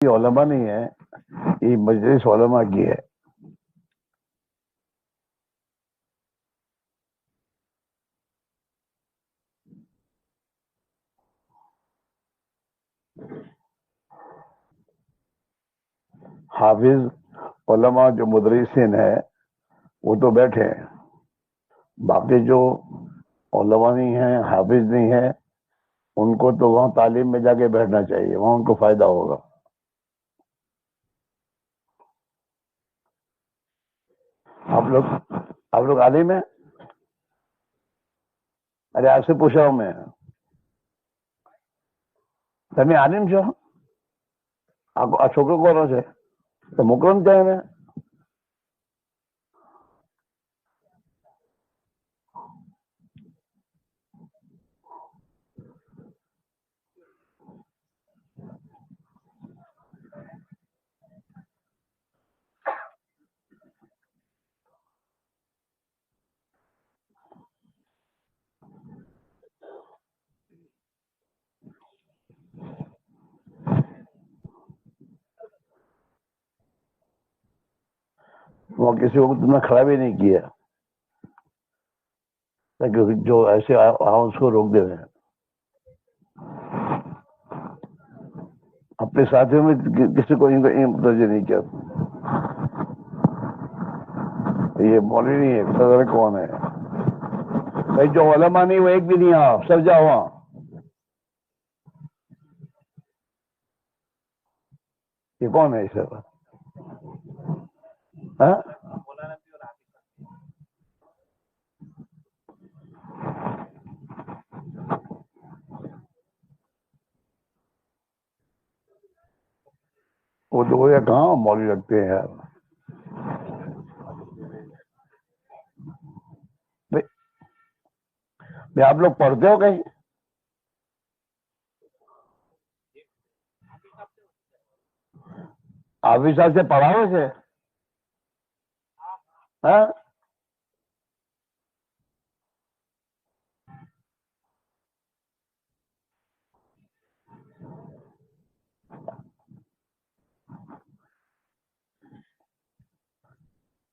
یہ علماء نہیں ہے، یہ مجلس علماء کی ہے. حافظ علماء جو مدرسین ہے وہ تو بیٹھے ہیں، باقی جو علماء نہیں ہیں، حافظ نہیں ہے، ان کو تو وہاں تعلیم میں جا کے بیٹھنا چاہیے، وہاں ان کو فائدہ ہوگا. آپ لوگ عالم ہیں؟ ارے آپ سے پوچھا ہوں میں، تمہیں عالم چھو؟ آپ چھوکرو کو سے تو مکرم کیا ہے؟ وہ کسی کو تم نے کھڑا بھی نہیں کیا تاکہ جو ایسے اس کو روک دے رہے ہیں. اپنے ساتھیوں میں کسی کو متوجہ نہیں کیا. یہ مولوی نہیں ہے، صدر کون ہے بھائی؟ جو علماء نہیں وہ ایک بھی نہیں ہے، آپ سر جاؤ وہاں. یہ کون ہے سر؟ ہاں وہ تو یہ کہاں مولوی رکھتے ہیں یار. بھائی آپ لوگ پڑھتے ہو کہیں؟ حافظ صاحب سے پڑھا ہو سے؟ ہاں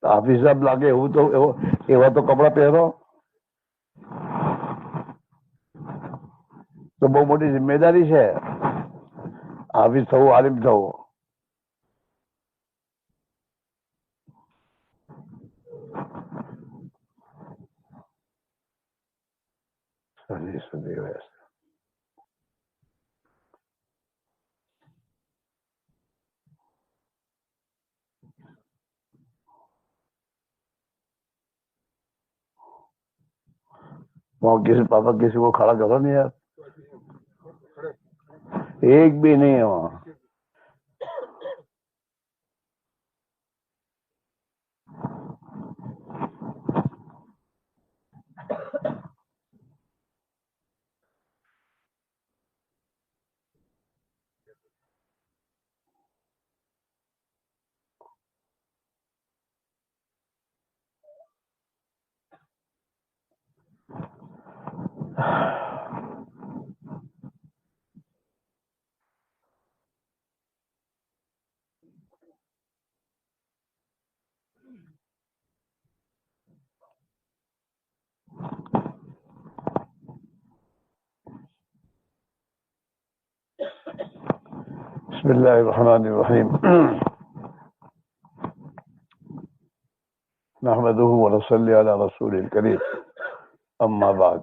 حافظ صاحب لاگے ہوں تو ایوا تو کپڑا پہنو تو بہت موٹی ذمہ داری ہے. حافظ تھو، عالم تھو. وہاں کسی پاپا کسی کو کھڑا کرو نہیں یار، ایک بھی نہیں ہے وہاں. بسم اللہ الرحمن الرحیم. نحمده ونصلي على رسول الكريم، اما بعد.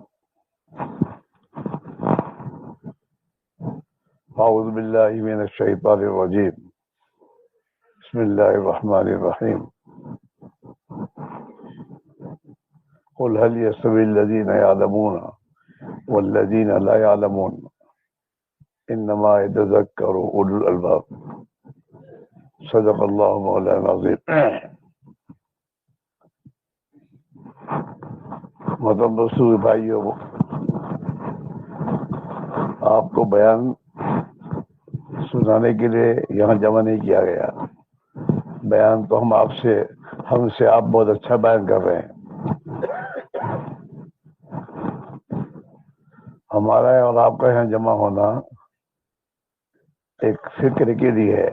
اعوذ باللہ من الشیطان الرجیم، بسم اللہ الرحمن الرحیم. قل هل يستوي الذين يعلمون والذين لا يعلمون انما يتذكر اولو الالباب. صدق اللہ مولانا العظیم. محترم دوستو بھائیو، آپ کو بیان سنانے کے لیے یہاں جمع نہیں کیا گیا. بیان تو ہم سے آپ بہت اچھا بیان کر رہے ہیں. ہمارا اور آپ کا یہاں جمع ہونا ایک فکر کے لیے ہے،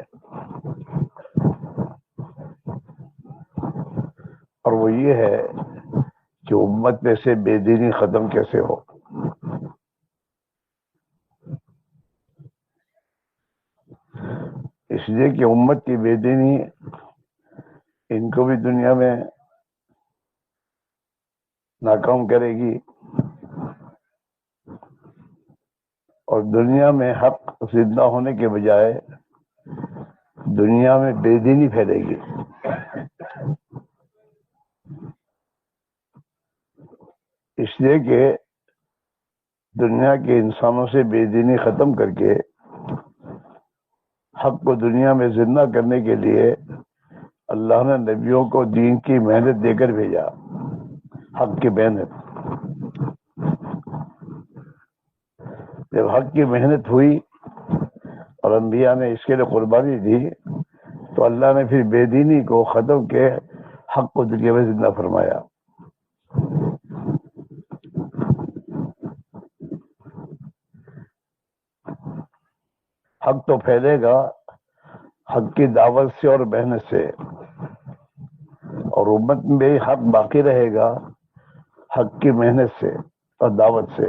اور وہ یہ ہے کہ امت میں سے بے دینی ختم کیسے ہو۔ اس لیے کہ امت کی بے دینی ان کو بھی دنیا میں ناکام کرے گی، اور دنیا میں حق زندہ ہونے کے بجائے دنیا میں بے دینی پھیلے گی۔ اس لیے کہ دنیا کے انسانوں سے بے دینی ختم کر کے حق کو دنیا میں زندہ کرنے کے لیے اللہ نے نبیوں کو دین کی محنت دے کر بھیجا، حق کی محنت۔ جب حق کی محنت ہوئی اور انبیاء نے اس کے لیے قربانی دی تو اللہ نے پھر بے دینی کو ختم کے حق کو دنیا میں زندہ فرمایا۔ حق تو پھیلے گا حق کی دعوت سے اور محنت سے، اور امت میں حق باقی رہے گا حق کی محنت سے اور دعوت سے۔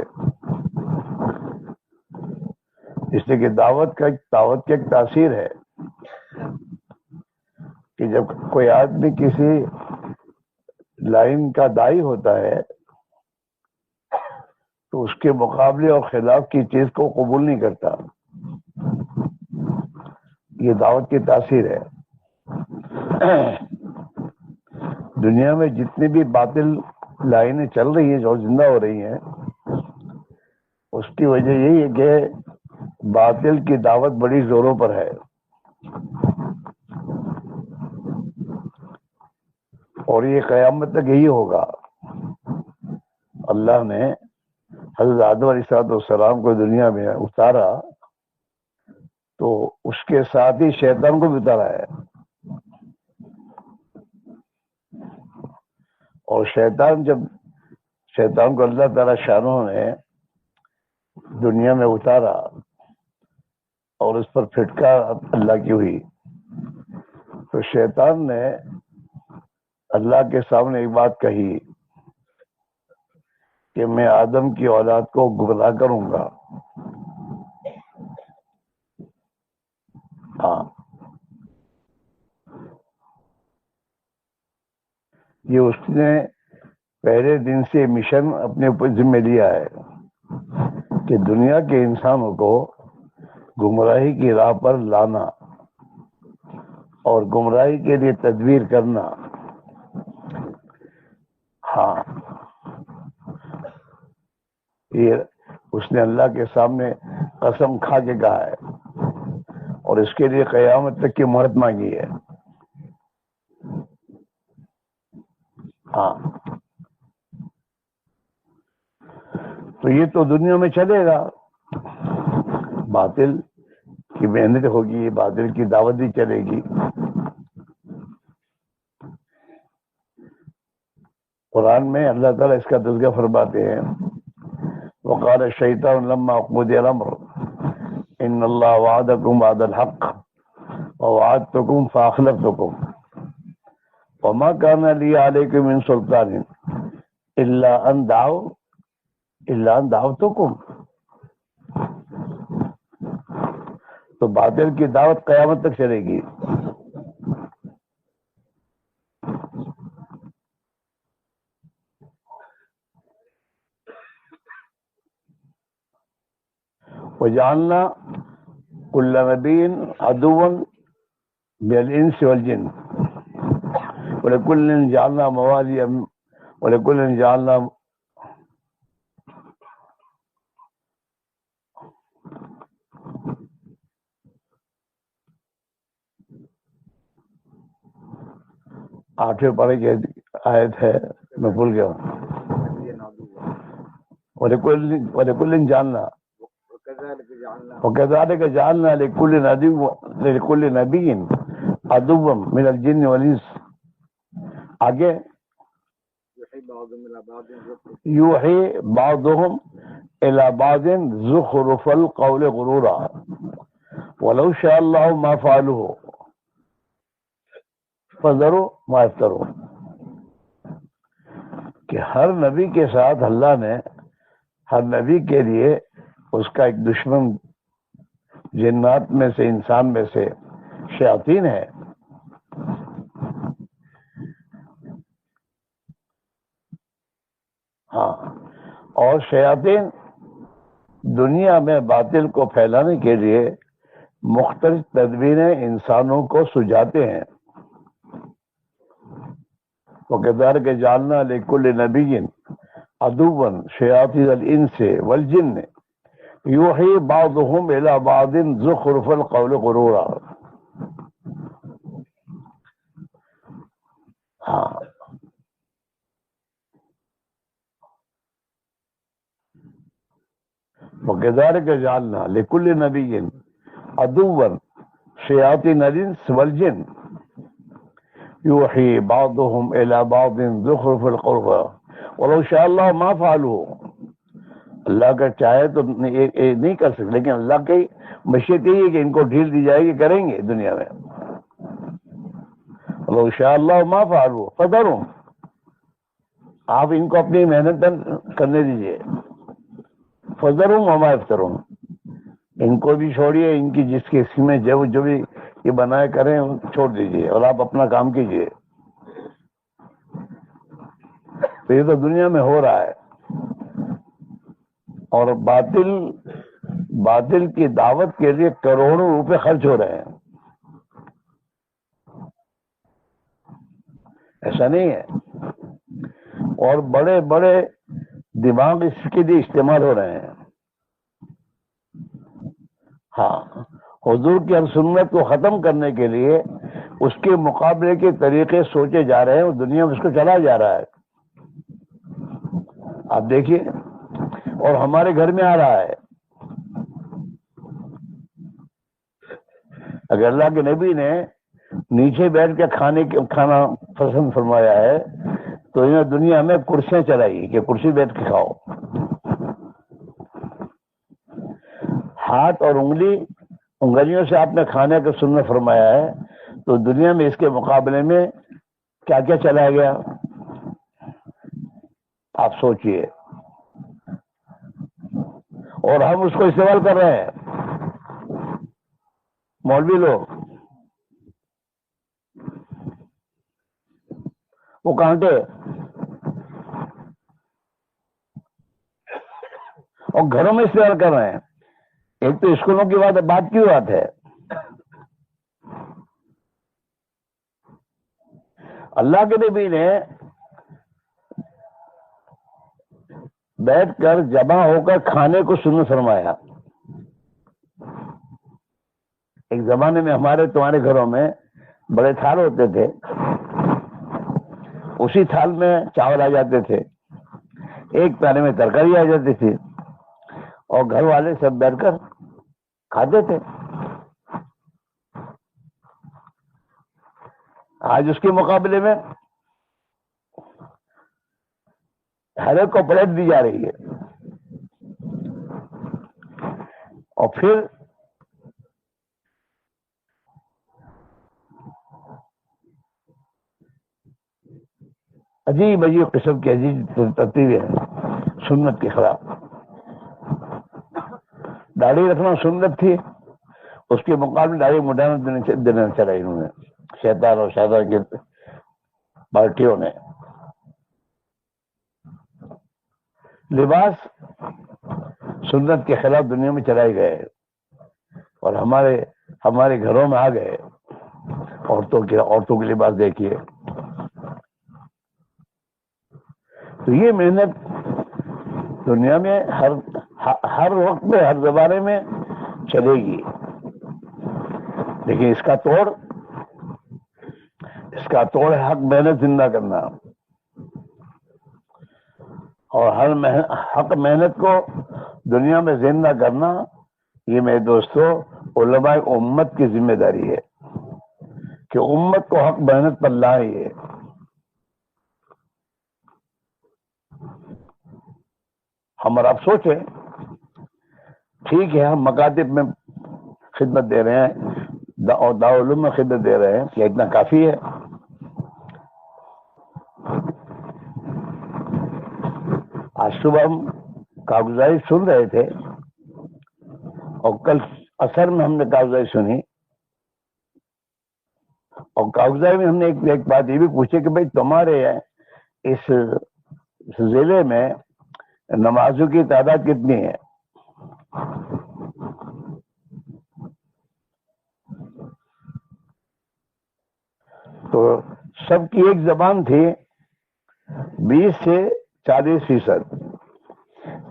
اس لیے کہ دعوت کی ایک تاثیر ہے کہ جب کوئی آدمی کسی لائن کا داعی ہوتا ہے تو اس کے مقابلے اور خلاف کی چیز کو قبول نہیں کرتا۔ یہ دعوت کی تاثیر ہے۔ دنیا میں جتنی بھی باطل لائنیں چل رہی ہیں جو زندہ ہو رہی ہیں، اس کی وجہ یہی ہے کہ باطل کی دعوت بڑی زوروں پر ہے، اور یہ قیامت تک یہی ہوگا۔ اللہ نے حضرت آدم علیہ السلام کو دنیا میں اتارا تو اس کے ساتھ ہی شیطان کو بھی اتارا ہے، اور شیطان کو اللہ تعالی شانہ نے دنیا میں اتارا اور اس پر پھٹکار اللہ کی ہوئی، تو شیطان نے اللہ کے سامنے ایک بات کہی کہ میں آدم کی اولاد کو گمراہ کروں گا۔ ہاں، یہ اس نے پہلے دن سے مشن اپنے اوپر ذمہ لیا ہے کہ دنیا کے انسانوں کو گمراہی کی راہ پر لانا اور گمراہی کے لیے تدبیر کرنا۔ ہاں، یہ اس نے اللہ کے سامنے قسم کھا کے کہا ہے، اور اس کے لیے قیامت تک کی مہلت مانگی ہے۔ ہاں، تو یہ تو دنیا میں چلے گا، باطل کی محنت ہوگی، باطل کی دعوت بھی چلے گی۔ قرآن میں اللہ تعالیٰ اس کا تذکرہ فرماتے ہیں، وقال الشیطان لما قضی الامر ان اللہ وعدکم وعد الحق ووعدتکم فاخلفتکم وما كان لي عليكم من سلطان الا ان دعوتکم۔ تو باطل کی دعوت قیامت تک چلے گی۔ وجعلنا كل نبي عدوا من الانس والجن ولكل جعلنا مواليا ولكل جعلنا آٹھویں پارے کی آیت ہے، میں بھول گیا ہوں۔ ولكل جعلنا وكذلك جعلنا لكل نبي عدوا من الجن والانس۔ آگے یوحی بعضهم الى بعض زخرف القول غرورا ولو شاء اللہ ما فعلوہ فذروا ما یفترون، کہ ہر نبی کے ساتھ اللہ نے ہر نبی کے لیے اس کا ایک دشمن جنات میں سے انسان میں سے شیاطین ہے. ہاں، اور شیاطین دنیا میں باطل کو پھیلانے کے لیے مختلف تدبیریں انسانوں کو سجاتے ہیں. وَكَذَلِكَ جَعَلْنَا لِكُلِّ نَبِيٍّ عَدُوًّا شَيَاطِينَ الْإِنسِ وَالْجِنِّ يُوحِي بَعْضُهُمْ إِلَى بَعْضٍ زُخْرُفَ الْقَوْلِ غُرُورًا. ہاں، وَكَذَلِكَ جَعَلْنَا لِكُلِّ نَبِيٍّ عَدُوًّا شَيَاطِينَ الْإِنسِ وَالْجِنِّ يُوحِي بَعْضُهُمْ إِلَى بَعْضٍ زُخْرُفَ الْقَوْلِ وَلَوْ شَاءَ اللَّهُ مَا فَعَلُوهُ. اللہ کا چاہے تو نہیں کر سکتے، لیکن اللہ کی مشیت یہی ہے کہ ان کو ڈھیل دی جائے گی، کریں گے دنیا میں. وَلَوْ شَاءَ اللَّهُ مَا فَعَلُوهُ فَذَرْهُمْ، آپ ان کو اپنی محنت کرنے دیجیے. فَذَرْهُمْ وَمَا يَفْتَرُونَ، ان کو بھی چھوڑیے، ان کی جس کی اسکیمیں جو بھی یہ بنائے کریں چھوڑ دیجیے، اور آپ اپنا کام کیجیے. تو یہ تو دنیا میں ہو رہا ہے، اور باطل کی دعوت کے لیے کروڑوں روپے خرچ ہو رہے ہیں. ایسا نہیں ہے، اور بڑے بڑے دماغ اس کے لیے استعمال ہو رہے ہیں. ہاں، حضور کی ہر سنت کو ختم کرنے کے لیے اس کے مقابلے کے طریقے سوچے جا رہے ہیں، اور دنیا میں اس کو چلایا جا رہا ہے. آپ دیکھیے، اور ہمارے گھر میں آ رہا ہے. اگر اللہ کے نبی نے نیچے بیٹھ کے کھانا پسند فرمایا ہے، تو انہیں دنیا میں کرسیاں چلائی کہ کرسی بیٹھ کے کھاؤ. ہاتھ اور انگلیوں سے آپ نے کھانے کا سنت فرمایا ہے، تو دنیا میں اس کے مقابلے میں کیا کیا چلایا گیا آپ سوچئے. اور ہم اس کو استعمال کر رہے ہیں، مولوی لوگ. وہ کانٹے اور گھروں میں استعمال کر رہے ہیں. ایک تو اسکولوں کی بات کی بات ہے. اللہ کے نبی نے بیٹھ کر جمع ہو کر کھانے کو سنت فرمایا. ایک زمانے میں تمہارے گھروں میں بڑے تھال ہوتے تھے، اسی تھال میں چاول آ جاتے تھے، ایک پیالے میں ترکاری آ جاتی تھی، اور گھر والے سب بیٹھ کر کھاتے تھے. آج اس کے مقابلے میں ہر ایک کو پلیٹ دی جا رہی ہے. اور پھر عجیب قسم کی عجیب ترتیبیں ہیں سنت کے خلاف. داڑھی رکھنا سنت تھی، اس کے مقابلے داڑھی مڈانا دینا چلا انہوں نے، شیطان اور شیطان کی پارٹیوں نے. لباس سنت کے خلاف دنیا میں چلائے گئے، اور ہمارے گھروں میں آ گئے. عورتوں کے لباس دیکھیے. تو یہ محنت دنیا میں ہر وقت میں ہر زمانے میں چلے گی، لیکن اس کا توڑ ہے حق محنت زندہ کرنا. اور ہر حق محنت کو دنیا میں زندہ کرنا، یہ میرے دوستو علماء امت کی ذمہ داری ہے کہ امت کو حق محنت پر لائے. ہم اور آپ سوچیں، ٹھیک ہے ہم مکاتب میں خدمت دے رہے ہیں اور دارالعلوم میں خدمت دے رہے ہیں، کیا اتنا کافی ہے؟ آج صبح ہم کارگزاری سن رہے تھے اور کل اثر میں ہم نے کارگزاری سنی، اور کارگزاری میں ہم نے ایک بات یہ بھی پوچھی کہ بھائی تمہارے اس ضلع میں نمازوں کی تعداد کتنی ہے؟ تو سب کی ایک زبان تھی 20 سے 40%،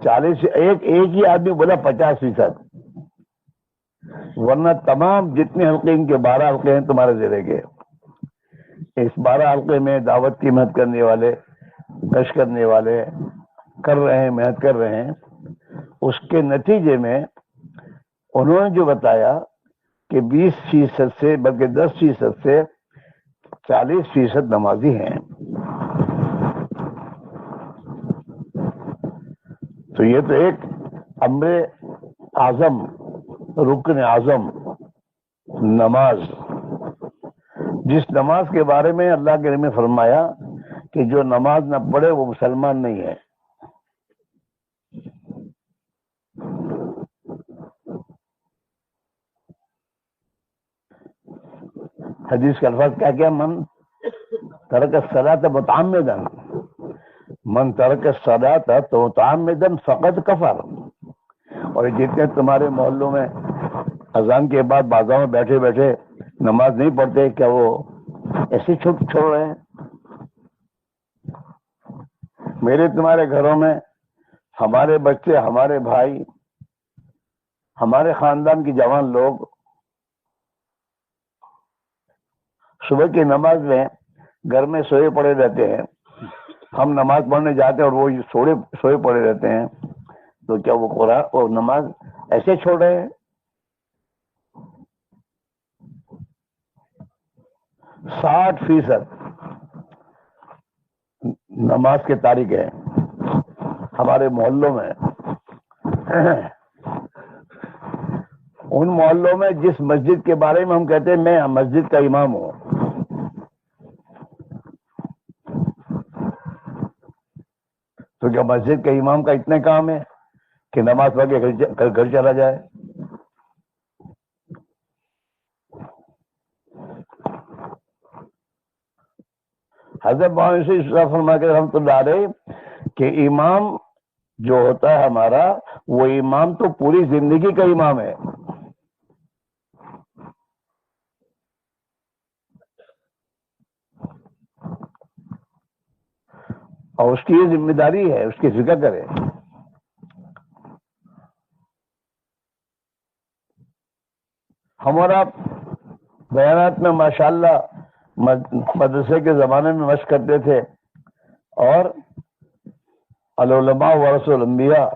40 سے ایک ہی آدمی بولا 50%، ورنہ تمام جتنے حلقے، ان کے 12 حلقے ہیں تمہارے ضلع کے، اس 12 حلقے میں دعوت کی محنت کرنے والے، گشت کرنے والے کر رہے ہیں، محنت کر رہے ہیں۔ اس کے نتیجے میں انہوں نے جو بتایا کہ 20% سے بلکہ 10% سے 40% نمازی ہیں۔ تو یہ تو ایک امر اعظم، رکن اعظم نماز، جس نماز کے بارے میں اللہ کے نبی نے فرمایا کہ جو نماز نہ پڑھے وہ مسلمان نہیں ہے۔ حدیث کے الفاظ کیا من ترک الصلاۃ متعمدا، من ترک الصلاۃ متعمدا فقد کفر۔ اور جتنے تمہارے محلوں میں اذان کے بعد بازار میں بیٹھے بیٹھے نماز نہیں پڑھتے، کیا وہ ایسے چھوڑ رہے ہیں؟ میرے تمہارے گھروں میں ہمارے بچے، ہمارے بھائی، ہمارے خاندان کے جوان لوگ صبح کی نماز میں گھر میں سوئے پڑے رہتے ہیں، ہم نماز پڑھنے جاتے ہیں اور وہ سوئے پڑے رہتے ہیں، تو کیا وہ قرآن اور نماز ایسے چھوڑ رہے ہیں؟ 60% نماز کے تارک ہیں ہمارے محلوں میں۔ ان محلوں میں جس مسجد کے بارے میں ہم کہتے ہیں میں مسجد کا امام ہوں، تو کیا مسجد کے امام کا اتنے کام ہے کہ نماز پڑھ کے گھر چلا جائے؟ حضرت مولانا سے فرما کے رحمۃ اللہ علیہ کہ امام جو ہوتا ہے ہمارا، وہ امام تو پوری زندگی کا امام ہے۔ اور اس کی یہ ذمہ داری ہے، اس کی فکر کرے۔ ہمارا بیانات میں ماشاءاللہ مدرسے کے زمانے میں مشق کرتے تھے، اور العلماء ورثۃ الانبیاء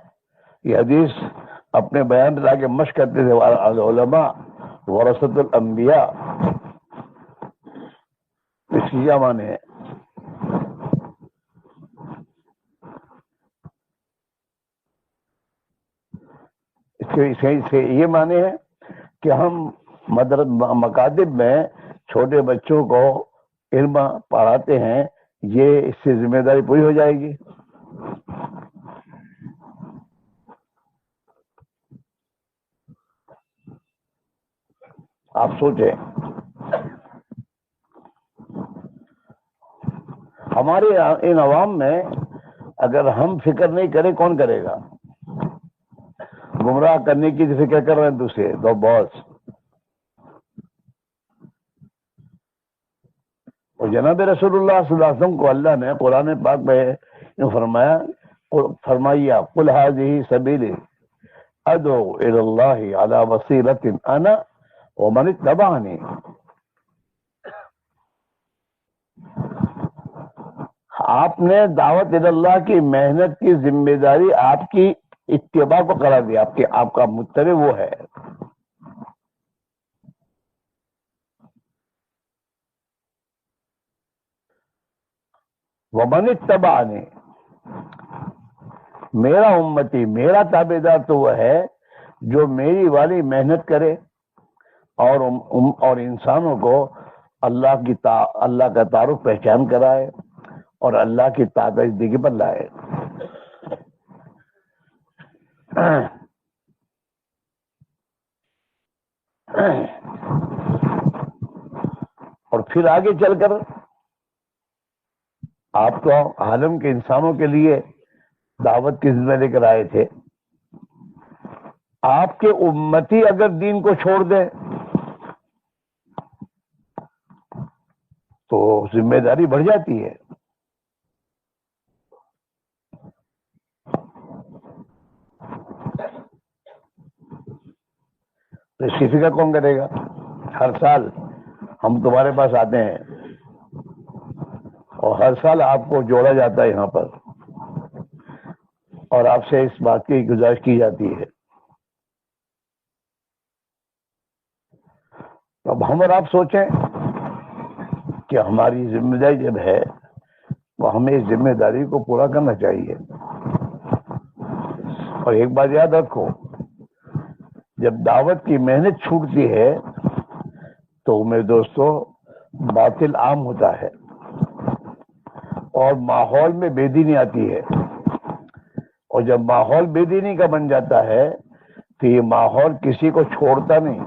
یہ حدیث اپنے بیان لا کے مشق کرتے تھے، العلماء ورثۃ الانبیاء، اس کی کیا معنی ہے؟ اس کے یہ معنی ہے کہ ہم مکاتب میں چھوٹے بچوں کو علم پڑھاتے ہیں، یہ اس سے ذمہ داری پوری ہو جائے گی۔ آپ سوچیں، ہمارے ان عوام میں اگر ہم فکر نہیں کریں کون کرے گا؟ گمراہ کرنے کی فکر کر رہے ہیں دوسرے دو باس۔ اور جناب رسول اللہ صلی اللہ علیہ وسلم کو اللہ نے قرآن پاک میں فرمایا قل هذه سبیلی ادعو الی اللہ علی بصیرۃ انا ومن اتبعنی۔ آپ نے دعوت الی اللہ کی محنت کی ذمہ داری آپ کی اتباع کو قرار دیا، آپ کا متبع وہ ہے۔ ومن اتبعنی، میرا امتی، میرا تابعدار تو وہ ہے جو میری والی محنت کرے، اور انسانوں کو اللہ کا تعارف پہچان کرائے اور اللہ کی طاقت زندگی پر لائے. اور پھر آگے چل کر آپ تو عالم کے انسانوں کے لیے دعوت کی ذمہ لے کر آئے تھے. آپ کے امتی اگر دین کو چھوڑ دیں تو ذمہ داری بڑھ جاتی ہے. تو اس کی فکر کون کرے گا؟ ہر سال ہم تمہارے پاس آتے ہیں اور ہر سال آپ کو جوڑا جاتا ہے یہاں پر اور آپ سے اس بات کی گزارش کی جاتی ہے. اب ہم اور آپ سوچیں کہ ہماری ذمہ داری جب ہے وہ ہمیں اس ذمہ داری کو پورا کرنا چاہیے. اور ایک بات یاد رکھو، جب دعوت کی محنت چھوٹتی ہے تو میرے دوستو باطل عام ہوتا ہے اور ماحول میں بے دینی آتی ہے. اور جب ماحول بے دینی کا بن جاتا ہے تو یہ ماحول کسی کو چھوڑتا نہیں.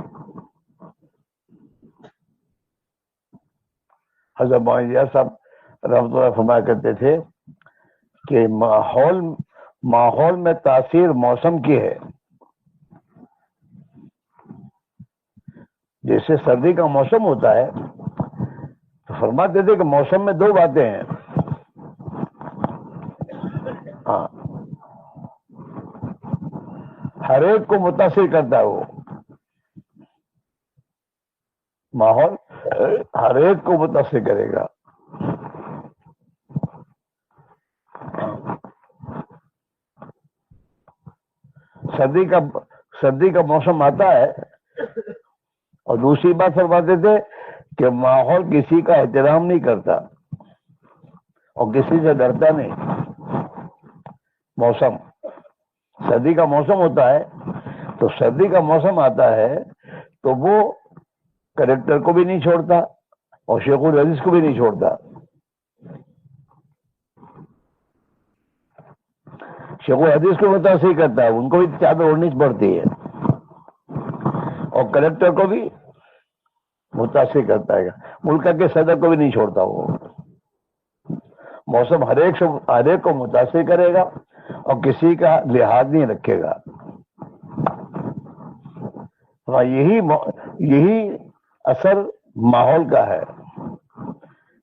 حضرت مولانا صاحب رحمۃ اللہ فرمایا کرتے تھے کہ ماحول میں تاثیر موسم کی ہے. جیسے سردی کا موسم ہوتا ہے تو فرماتے تھے کہ موسم میں دو باتیں ہیں. ہاں، ہر ایک کو متاثر کرتا ہے وہ ماحول، ہر ایک کو متاثر کرے گا. سردی کا موسم آتا ہے اور دوسری بات فرماتے تھے کہ ماحول کسی کا احترام نہیں کرتا اور کسی سے ڈرتا نہیں. موسم، سردی کا موسم ہوتا ہے تو سردی کا موسم آتا ہے تو وہ کریکٹر کو بھی نہیں چھوڑتا اور شیخ الحدیث کو بھی نہیں چھوڑتا. شیخ الحدیث کو متاثر کرتا ہے، ان کو بھی چادر اوڑھنی پڑتی ہے اور کلیکٹر کو بھی متاثر کرتا ہے، ملک کے صدر کو بھی نہیں چھوڑتا. وہ موسم ہر ایک کو متاثر کرے گا اور کسی کا لحاظ نہیں رکھے گا. یہی اثر ماحول کا ہے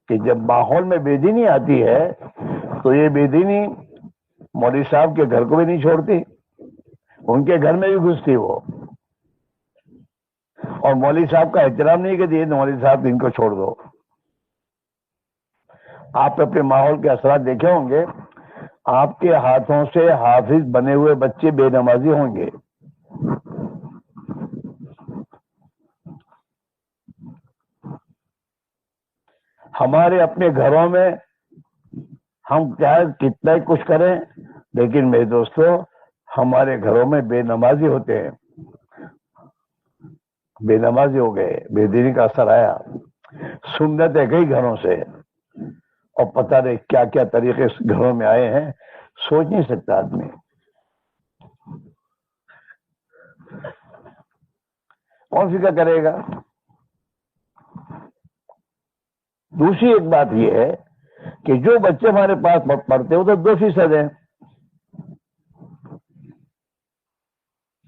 کہ جب ماحول میں بے دینی آتی ہے تو یہ بے دینی مولوی صاحب کے گھر کو بھی نہیں چھوڑتی، ان کے گھر میں بھی گھستی وہ، اور مولوی صاحب کا احترام نہیں کرتی. مولوی صاحب ان کو چھوڑ دو. آپ اپنے ماحول کے اثرات دیکھے ہوں گے، آپ کے ہاتھوں سے حافظ بنے ہوئے بچے بے نمازی ہوں گے. ہمارے اپنے گھروں میں ہم چاہے کتنا ہی کچھ کریں لیکن میرے دوستو ہمارے گھروں میں بے نمازی ہوتے ہیں، بے نمازی ہو گئے، بے دینی کا اثر آیا، سنتیں گئی گھروں سے اور پتہ نہیں کیا کیا طریقے گھروں میں آئے ہیں، سوچ نہیں سکتا آدمی. کون فکر کرے گا؟ دوسری ایک بات یہ ہے کہ جو بچے ہمارے پاس پڑھتے ہو تو 2% ہیں،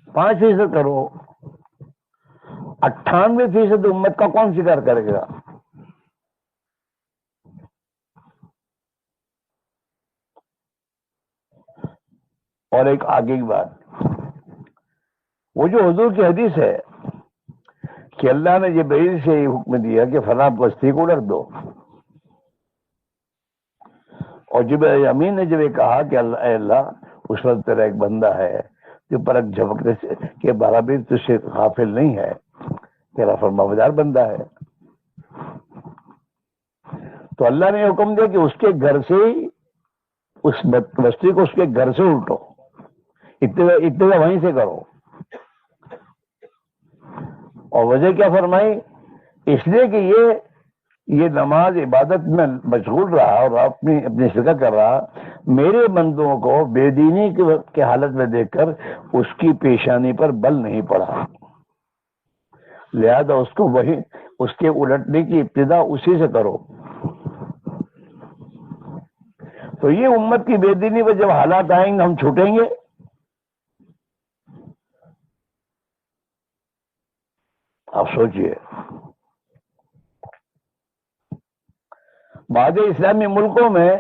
5% کرو، 98% امت کا کون فکر کرے گا؟ اور ایک آگے کی بات، وہ جو حضور کی حدیث ہے کہ اللہ نے جبرائیل سے یہ حکم دیا کہ فلاں بستی کو رکھ دو، اور جبرائیل امین نے جب یہ کہا کہ اے اللہ اس وقت تیرا ایک بندہ ہے جو پلک جھپکنے سے کے برابر تجھ سے غافل نہیں ہے، تیرا فرمانبردار بندہ ہے، تو اللہ نے حکم دیا کہ اس کے گھر سے ہی اس بستی کو اس کے گھر سے الٹو، ابتدا وہیں سے کرو. اور وجہ کیا فرمائی؟ اس لیے کہ یہ نماز عبادت میں مشغول رہا اور اپنی شرکت کر رہا، میرے بندوں کو بے دینی کی حالت میں دیکھ کر اس کی پیشانی پر بل نہیں پڑا، لہذا اس کو وہی اس کے الٹنے کی ابتدا اسی سے کرو۔ تو یہ امت کی بے دینی پر جب حالات آئیں گے ہم چھوٹیں گے؟ آپ سوچئے، بعض اسلامی ملکوں میں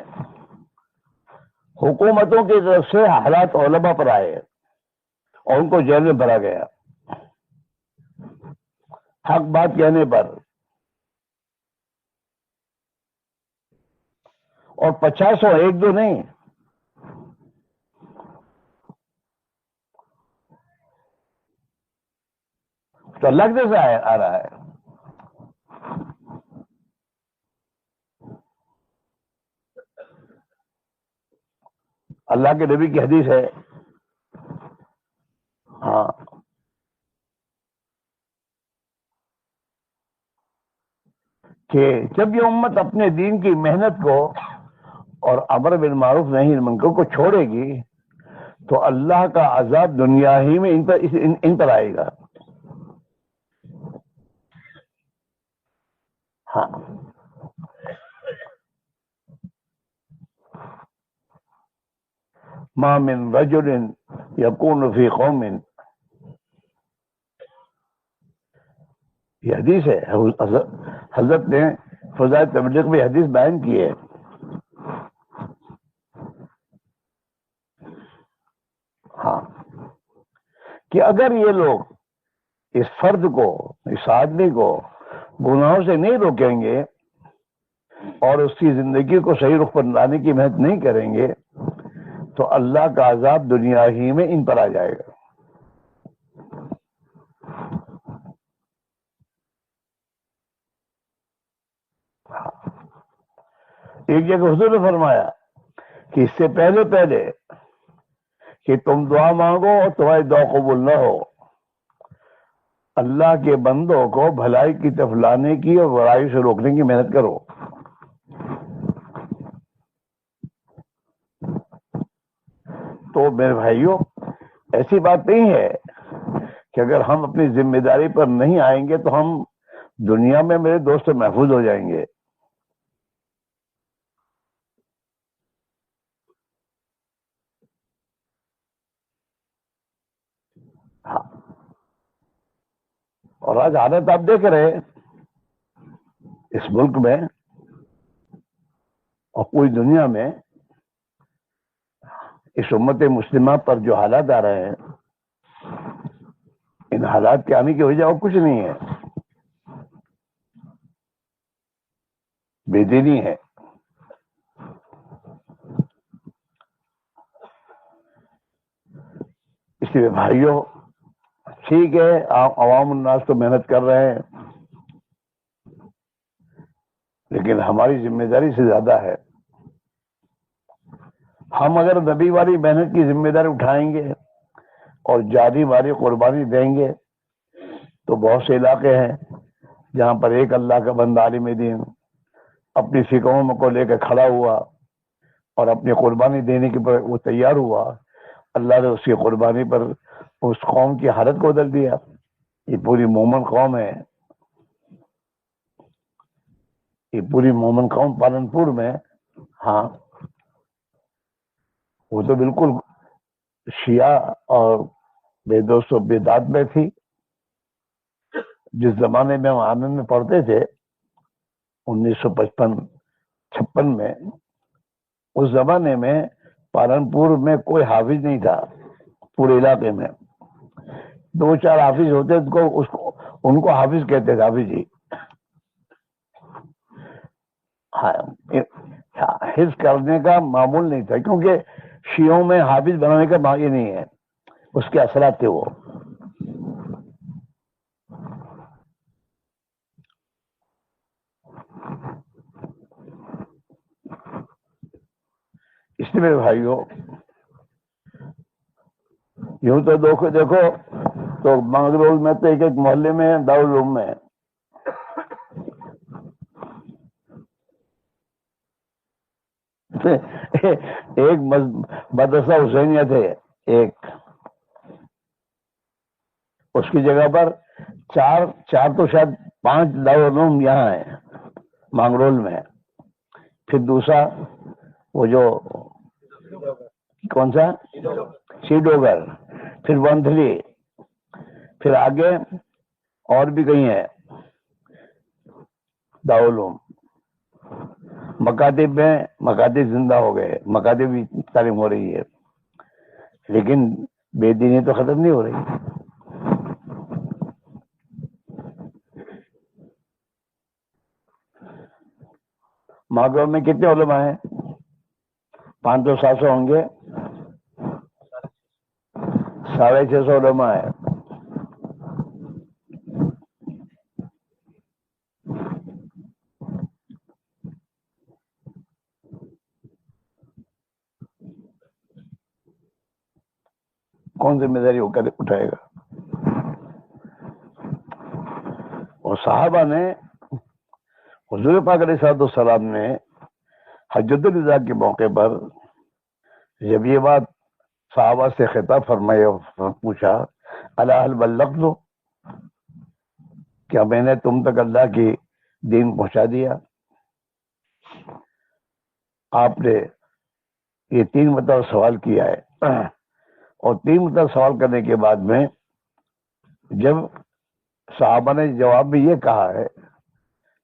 حکومتوں کی طرف سے حالات علماء پر آئے اور ان کو جیل میں بھرا گیا حق بات کہنے پر، اور 50 ایک دو نہیں، تو لگنے سے آ رہا ہے۔ اللہ کے نبی کی حدیث ہے، ہاں، کہ جب یہ امت اپنے دین کی محنت کو اور امر بالمعروف نہی عن المنکر کو چھوڑے گی تو اللہ کا عذاب دنیا ہی میں ان پر آئے گا۔ ہاں، ما من رجل یکون فی قوم، یہ حدیث ہے، حضرت نے فضائل تبلیغ میں حدیث بیان کی ہے۔ ہاں، کہ اگر یہ لوگ اس فرد کو، اس آدمی کو گناہوں سے نہیں روکیں گے اور اس کی زندگی کو صحیح رخ پر لانے کی محنت نہیں کریں گے تو اللہ کا عذاب دنیا ہی میں ان پر آ جائے گا۔ ایک جگہ حضور نے فرمایا کہ اس سے پہلے کہ تم دعا مانگو اور تمہاری دعا قبول نہ ہو، اللہ کے بندوں کو بھلائی کی طرف لانے کی اور برائی سے روکنے کی محنت کرو۔ تو میرے بھائیوں، ایسی بات نہیں ہے کہ اگر ہم اپنی ذمہ داری پر نہیں آئیں گے تو ہم دنیا میں میرے دوست محفوظ ہو جائیں گے۔ ہاں، اور آج حالت آپ دیکھ رہے ہیں اس ملک میں اور پوری دنیا میں، اس امت مسلمہ پر جو حالات آ رہے ہیں، ان حالات کے آنے کی وجہ اور کچھ نہیں ہے، بے دینی ہے۔ اس لیے بھائیوں، ٹھیک ہے عوام الناس تو محنت کر رہے ہیں، لیکن ہماری ذمہ داری سے زیادہ ہے۔ ہم اگر نبی والی محنت کی ذمہ داری اٹھائیں گے اور جانی والی قربانی دیں گے تو بہت سے علاقے ہیں جہاں پر ایک اللہ کا بندہ عالم دین اپنی فکروں کو لے کے کھڑا ہوا اور اپنی قربانی دینے کے پر وہ تیار ہوا، اللہ نے اس کی قربانی پر اس قوم کی حالت کو بدل دیا۔ یہ پوری مومن قوم ہے، یہ پوری مومن قوم پالنپور میں، ہاں، وہ تو بالکل شیعہ اور بے دوست و بیداد میں تھی۔ جس زمانے میں ہم آنند میں پڑھتے تھے 1955-56 میں، اس زمانے میں پالنپور میں کوئی حافظ نہیں تھا، پورے علاقے میں 2-4 حافظ ہوتے ان کو حافظ کہتے تھے، حافظ جی۔ حفظ کرنے کا معمول نہیں تھا، کیونکہ شیعوں میں حافظ بنانے کا معنی نہیں ہے، اس کے اثرات تھے وہ۔ اس لیے میرے بھائیوں، یوں تو دیکھو تو مانگرول میں تو ایک ایک محلے میں دارالعلوم میں ایک مدرسہ حسینیہ تھے ایک، اس کی جگہ پر چار تو شاید 5 دارالعلوم یہاں ہیں مانگرول میں. پھر دوسرا وہ جو کون سا سیڈوگر، پھر ونتھلی، پھر آگے اور بھی کہیں ہے دارالعلوم. مکاتب میں مکاتب زندہ ہو گئے، مکاتب بھی تعلیم ہو رہی ہے، لیکن بے دینی تو ختم نہیں ہو رہی. ماگرول میں کتنے علماء ہیں؟ 500-700 ہوں گے، 650 علماء ہیں. کون ذمہ داری ہو کر اٹھائے گا؟ اور صحابہ نے حضور پاک علیہ الصلوۃ والسلام نے حجۃ الوداع کے موقع پر جب یہ بات صحابہ سے خطاب فرمایا، پوچھا الا هل بلغت، کیا میں نے تم تک اللہ کی دین پہنچا دیا؟ آپ نے یہ 3 مرتبہ سوال کیا ہے، اور 3 مرتبہ سوال کرنے کے بعد میں جب صحابہ نے جواب میں یہ کہا ہے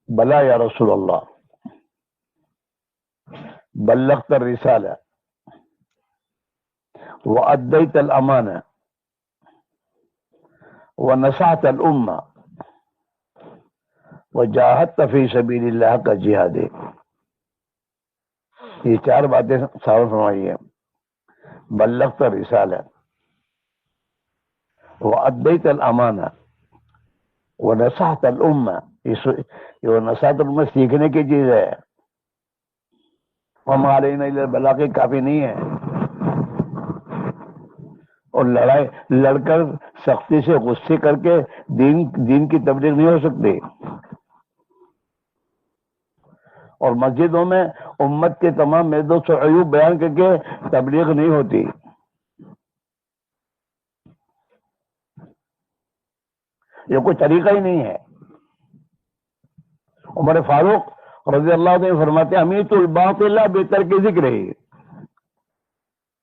بلا یا رسول اللہ، بلغت الرسالہ وأديت الأمانة ونصحت الأمة وجاهدت في سبيل الله کا جہاد، یہ 4 باتیں صحابہ فرمائی ہیں. بلغت الرسالہ وأديت الأمانة ونصحت الأمة، یہ نصحت الأمة سیکھنے کی چیز ہے، وما علینا الا البلاغ کافی نہیں ہے. اور لڑ کر سختی سے غصے کر کے دین کی تبلیغ نہیں ہو سکتی. اور مسجدوں میں امت کے تمام میدوس و عیوب بیان کر کے تبلیغ نہیں ہوتی. یہ کوئی طریقہ ہی نہیں ہے. عمر فاروق رضی اللہ عنہ فرماتے امیت الباطل بترک ذکر ہی،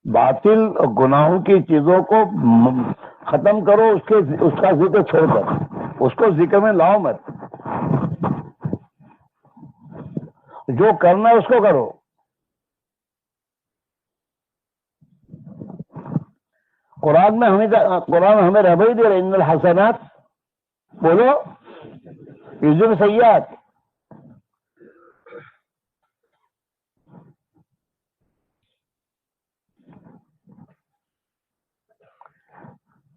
باطل اور گناہوں کی چیزوں کو ختم کرو، اس کا ذکر چھوڑ کر، اس کو ذکر میں لاؤ مت. جو کرنا ہے اس کو کرو. قرآن ہمیں رہبری دے رہے ان الحسنات، بولو یذہبن السیئات.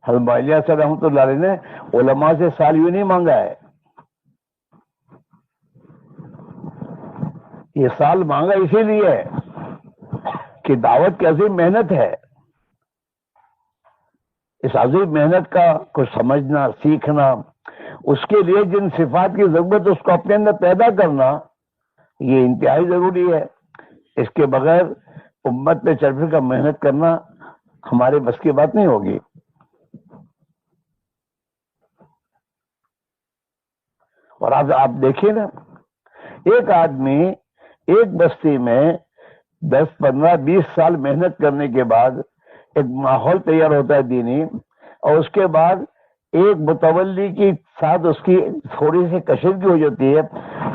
حضرت علیہ صاحب رحمۃ اللہ علیہ نے علماء سے سال یوں نہیں مانگا ہے، یہ سال مانگا اسی لیے کہ دعوت کی عظیم محنت ہے. اس عظیم محنت کا کچھ سمجھنا، سیکھنا، اس کے لیے جن صفات کی ضرورت اس کو اپنے اندر پیدا کرنا، یہ انتہائی ضروری ہے. اس کے بغیر امت پہ چل پھر کر محنت کرنا ہمارے بس کی بات نہیں ہوگی. اور آپ دیکھیے نا، ایک آدمی ایک بستی میں 10 15 20 سال محنت کرنے کے بعد ایک ماحول تیار ہوتا ہے دینی، اور اس کے بعد ایک متولی کی ساتھ اس کی تھوڑی سی کشیدگی ہو جاتی ہے،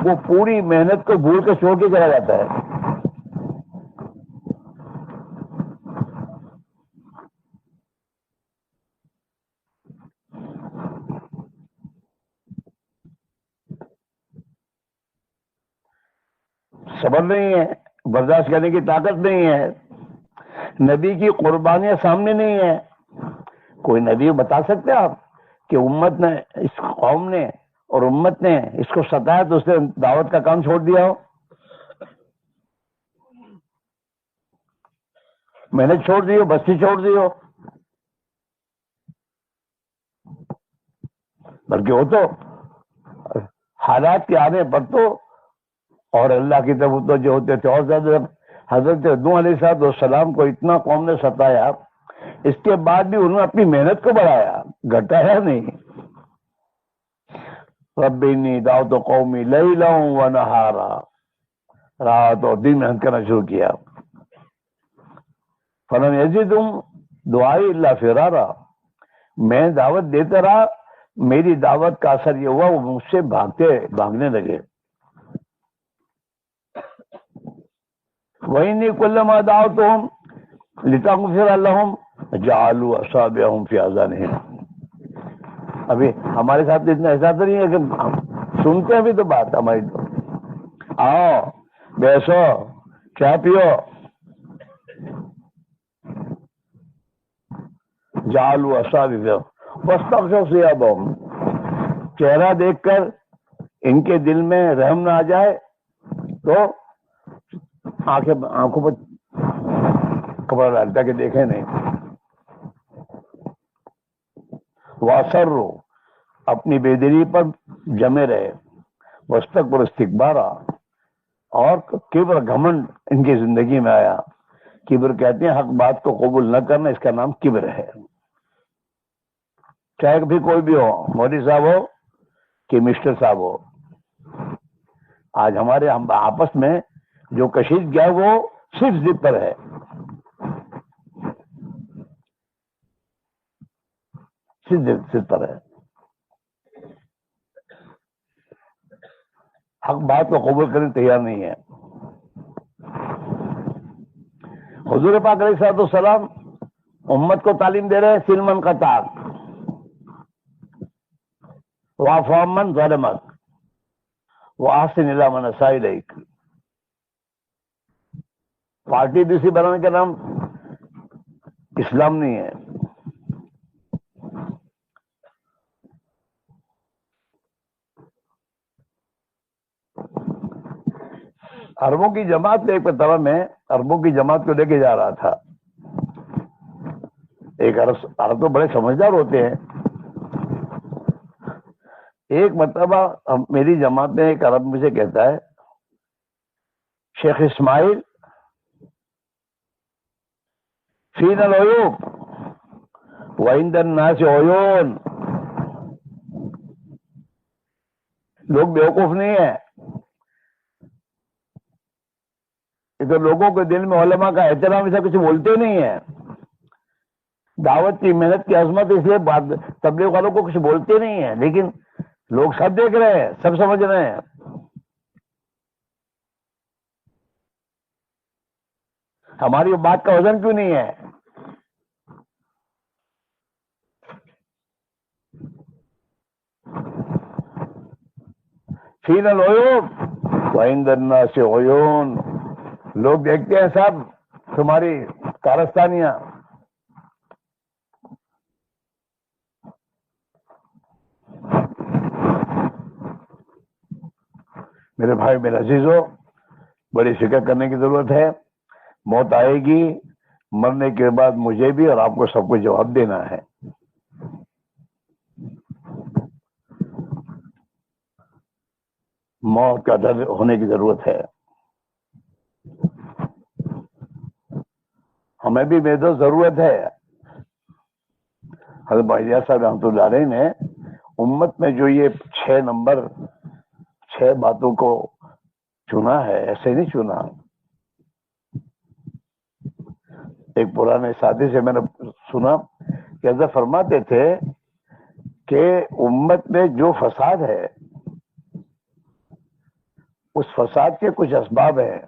وہ پوری محنت کو بھول کے چھوڑ کے چلا جاتا ہے. صبر نہیں ہے، برداشت کرنے کی طاقت نہیں ہے، نبی کی قربانیاں سامنے نہیں ہے. کوئی نبی بتا سکتے آپ کہ امت نے، اس قوم نے اور امت نے اس کو ستایا تو اس نے دعوت کا کام چھوڑ دیا ہو؟ محنت چھوڑ دی ہو، بستی چھوڑ دی ہو؟ بلکہ وہ تو حالات کے آنے پر تو اور اللہ کی طرف متوجہ ہوتے تھے. اور زیادہ حضرت نوح علیہ السلام کو اتنا قوم نے ستایا, اس کے بعد بھی انہوں نے اپنی محنت کو بڑھایا, گھٹایا نہیں. رب انی دعوت قومی لیلا و نہارا, رات اور دن محنت کرنا شروع کیا. فلم یزدہم دعائی الا فرارا, میں دعوت دیتا رہا, میری دعوت کا اثر یہ ہوا وہ مجھ سے بھاگنے لگے. وَإِنِّي كُلَّمَا دَعَوْتُهُمْ لِتَغْفِرَ لَهُمْ جَعَلُوا أَصَابِعَهُمْ فِي آذَانِهِمْ. ابھی ہمارے ساتھ اتنا ایسا تو نہیں ہے کہ سنتے ہیں ابھی تو بات ہماری, تو آؤ بیسو چائے پیو, جعلوا أصابعهم واستغشوا ثيابهم, چہرہ دیکھ کر ان کے دل میں رحم نہ آ جائے تو آنکھوں پر کپڑا ڈالتا کہ دیکھیں نہیں. وَأَصَرُّوا, اپنی بے دلی پر جمے رہے. وَاسْتَكْبَرُوا اسْتِكْبَارًا, اور کبر گھمنڈ ان کی زندگی میں آیا. کبر کہتے ہیں حق بات کو قبول نہ کرنا, اس کا نام کبر ہے. چاہے بھی کوئی بھی ہو, مودی صاحب ہو کہ مسٹر صاحب ہو, آج ہمارے ہم آپس میں جو کشش گیا وہ صرف ضد پر ہے. صرف ضد پر ہے, حق بات کو قبول کرنے تیار نہیں ہے. حضور پاک علیہ السلام امت کو تعلیم دے رہے ہیں, سلمن کا طاق واعف عمن ظلمک واحسن الی من اساء الیک. پارٹی دوسری بنانے کا نام اسلام نہیں ہے. عربوں کی جماعت میں ایک مرتبہ میں عربوں کی جماعت کو لے کے جا رہا تھا. ایک عرب تو بڑے سمجھدار ہوتے ہیں. ایک مرتبہ میری جماعت میں ایک عرب مجھے کہتا ہے, شیخ اسماعیل فینا العیوب وعند الناس عیون. لوگ بیوقوف نہیں ہیں, تو لوگوں کے دل میں علماء کا احترام ایسا کچھ بولتے نہیں ہیں. دعوت کی محنت کی عظمت اس لیے تبلیغ والوں کو کچھ بولتے نہیں ہیں, لیکن لوگ سب دیکھ رہے ہیں, سب سمجھ رہے ہیں. ہماری بات کا وزن کیوں نہیں ہے؟ فینا العیوب وعند الناس عیون, لوگ دیکھتے ہیں سب تمہاری کارستانیاں. میرے بھائی میرے عزیزو, بڑی فکر کرنے کی ضرورت ہے. موت آئے گی, مرنے کے بعد مجھے بھی اور آپ کو سب کو جواب دینا ہے. موت کا ڈر ہونے کی ضرورت ہے. ہمیں بھی بے دو ضرورت ہے. حضرت بھائی صاحب رحمۃ اللہ علیہ نے امت میں جو یہ 6 باتوں کو چنا ہے, ایسے نہیں چنا. ایک پرانے ساتھی سے میں نے سنا کہ حضرت فرماتے تھے کہ امت میں جو فساد ہے اس فساد کے کچھ اسباب ہیں,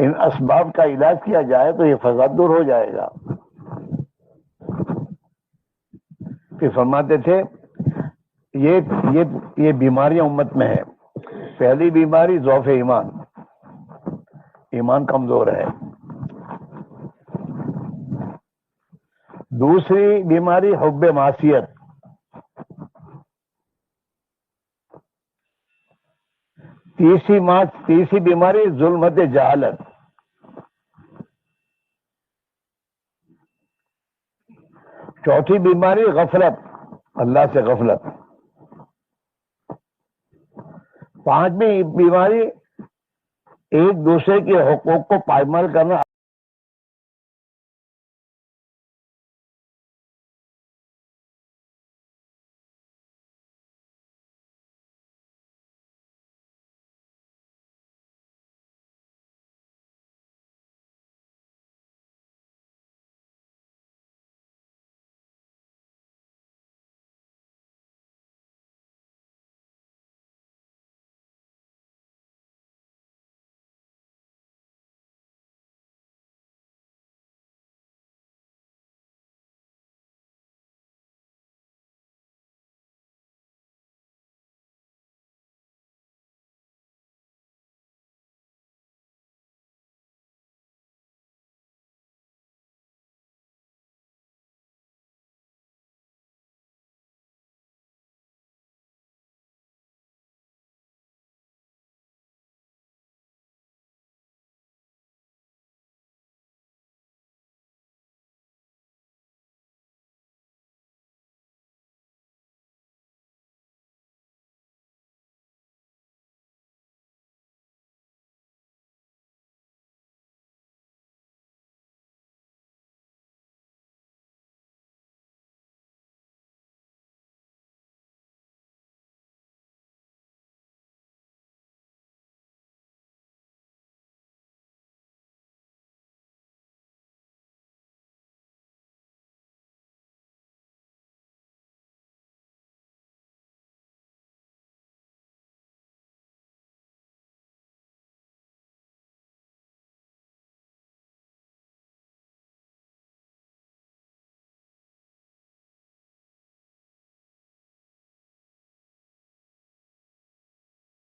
ان اسباب کا علاج کیا جائے تو یہ فساد دور ہو جائے گا. پھر فرماتے تھے یہ بیماریاں امت میں ہیں. پہلی بیماری ضعف ایمان, ایمان کمزور ہے. دوسری بیماری حب معصیت. تیسری بیماری ظلمت جہالت. چوتھی بیماری غفلت. اللہ سے غفلت. پانچویں بیماری ایک دوسرے کے حقوق کو پائمال کرنا